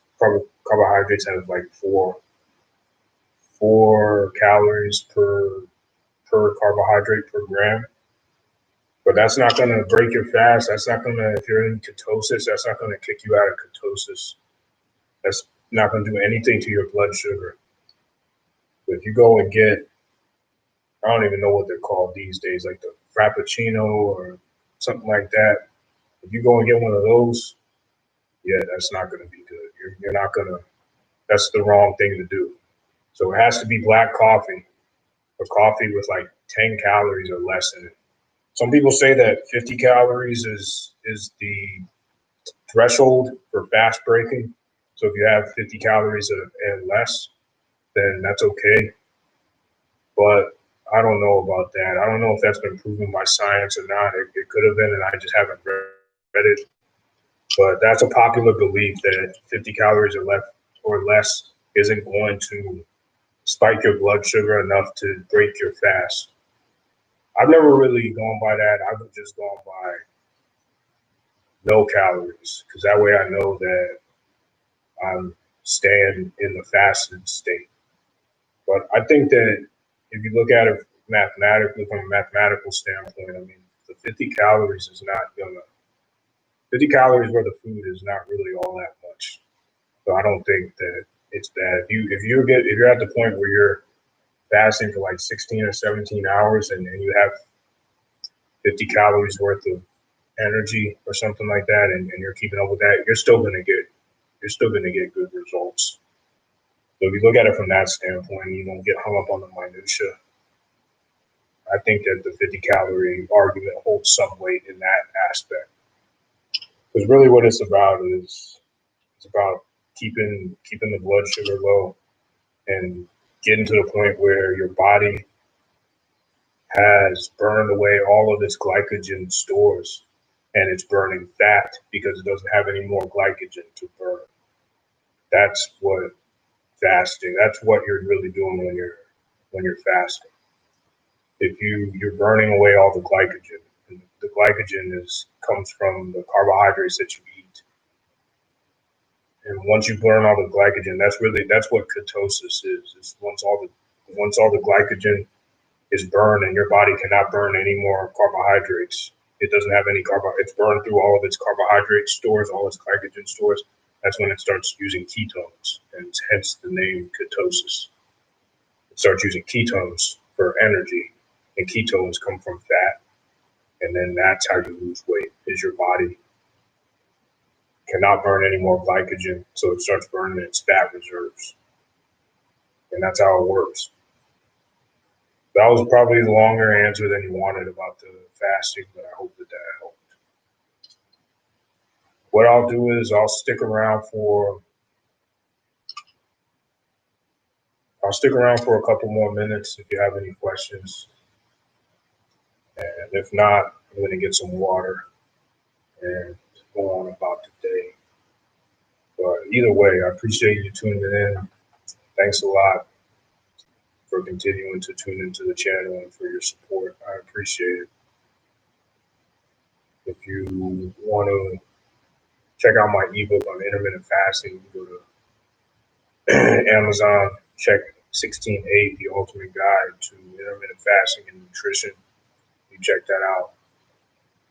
[SPEAKER 1] carbohydrates have like four calories per carbohydrate per gram. But that's not going to break your fast. That's not going to, if you're in ketosis, that's not going to kick you out of ketosis. That's not going to do anything to your blood sugar. But if you go and get, I don't even know what they're called these days, like the Frappuccino or something like that. If you go and get one of those, yeah, that's not going to be good. You're not going to, that's the wrong thing to do. So it has to be black coffee or coffee with like 10 calories or less in it. Some people say that 50 calories is the threshold for fast breaking. So if you have 50 calories and less, then that's okay. But I don't know about that. I don't know if that's been proven by science or not. It could have been, and I just haven't read it. But that's a popular belief that 50 calories or less isn't going to spike your blood sugar enough to break your fast. I've never really gone by that. I've just gone by no calories because that way I know that I'm staying in the fasted state. But I think that if you look at it mathematically, from a mathematical standpoint, I mean, the 50 calories is not gonna, 50 calories worth of food is not really all that much. So I don't think that it's bad. If you're at the point where you're fasting for like 16 or 17 hours and you have 50 calories worth of energy or something like that, and you're keeping up with that, you're still gonna get good results. So if you look at it from that standpoint, you don't get hung up on the minutia. I think that the 50 calorie argument holds some weight in that aspect. Because really what it's about is it's about keeping the blood sugar low and getting to the point where your body has burned away all of its glycogen stores and it's burning fat because it doesn't have any more glycogen to burn. That's what fasting, that's what you're really doing when you're fasting. If you're burning away all the glycogen, and the glycogen comes from the carbohydrates that you eat. And once you burn all the glycogen, that's what ketosis is. Is once all the glycogen is burned and your body cannot burn any more carbohydrates. It doesn't have any it's burned through all of its carbohydrate stores, all its glycogen stores. That's when it starts using ketones, and hence the name ketosis. It starts using ketones for energy, and ketones come from fat. And then that's how you lose weight, is your body cannot burn any more glycogen, so it starts burning its fat reserves. And that's how it works. That was probably the longer answer than you wanted about the fasting, but I hope that helped. What I'll do is I'll stick around for a couple more minutes if you have any questions. And if not, I'm going to get some water and go on about the day. But either way, I appreciate you tuning in. Thanks a lot for continuing to tune into the channel and for your support. I appreciate it. If you want to check out my ebook on intermittent fasting, you can go to Amazon, check 16.8, The Ultimate Guide to Intermittent Fasting and Nutrition. You check that out.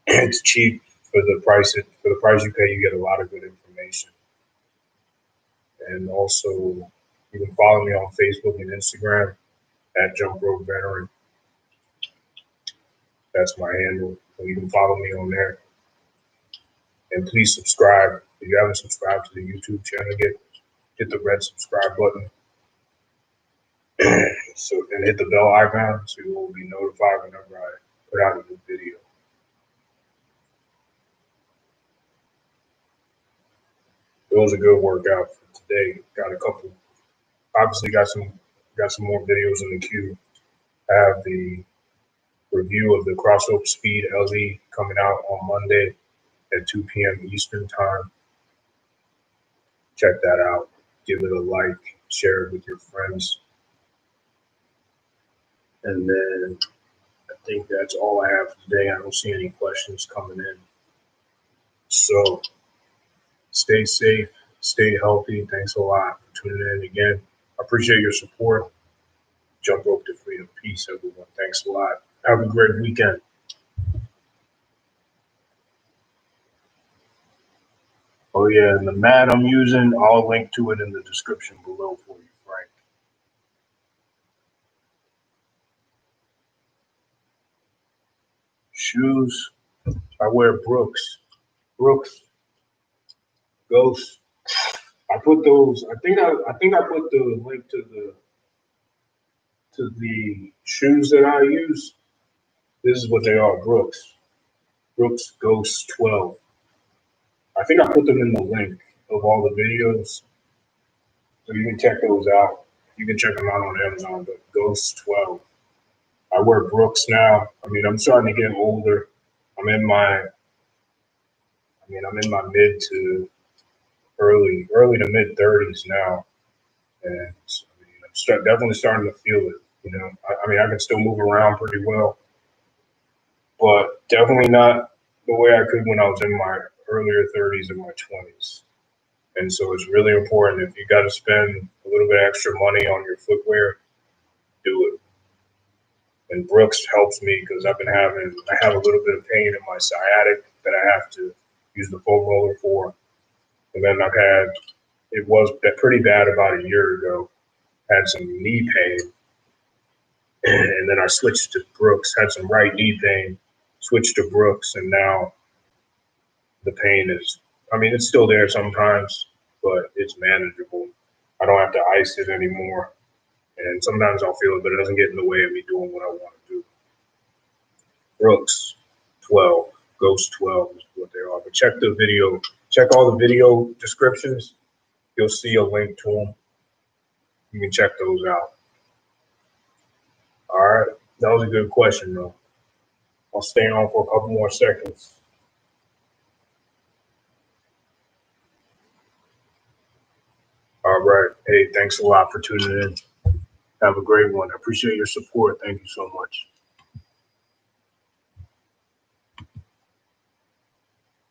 [SPEAKER 1] It's cheap for the price you pay. You get a lot of good information. And also, you can follow me on Facebook and Instagram at Jump Rope Veteran. That's my handle. So you can follow me on there. And please subscribe. If you haven't subscribed to the YouTube channel yet, hit the red subscribe button. And hit the bell icon so you will be notified whenever I put out a new video. It was a good workout for today. Obviously got some more videos in the queue. I have the review of the Crossrope Speed LE coming out on Monday at 2 p.m. Eastern time. Check that out. Give it a like, share it with your friends. And then I think that's all I have for today. I don't see any questions coming in. So stay safe, stay healthy. Thanks a lot for tuning in again. I appreciate your support. Jump rope to freedom. Peace, everyone. Thanks a lot. Have a great weekend. Oh, yeah, and the mat I'm using, I'll link to it in the description below for you, Frank. Shoes, I wear Brooks. Brooks, Ghost. I put those. I think I put the link to the shoes that I use. This is what they are, Brooks. Brooks Ghost 12. I think I put them in the link of all the videos, so you can check those out. You can check them out on Amazon. But Ghost 12. I wear Brooks now. I mean, I'm starting to get older. I'm in my mid to early to mid 30s now, and I'm definitely starting to feel it. I can still move around pretty well, but definitely not the way I could when I was in my earlier 30s and my 20s. And so it's really important, if you got to spend a little bit extra money on your footwear, do it. And Brooks helps me because I have a little bit of pain in my sciatic that I have to use the foam roller for. And then it was pretty bad about a year ago. Had some knee pain. And then I switched to Brooks, had some right knee pain, switched to Brooks, and now the pain it's still there sometimes, but it's manageable. I don't have to ice it anymore. And sometimes I'll feel it, but it doesn't get in the way of me doing what I want to do. Brooks 12, Ghost 12 is what they are. But check all the video descriptions. You'll see a link to them. You can check those out. All right. That was a good question, though. I'll stay on for a couple more seconds. All right. Hey, thanks a lot for tuning in. Have a great one. I appreciate your support. Thank you so much.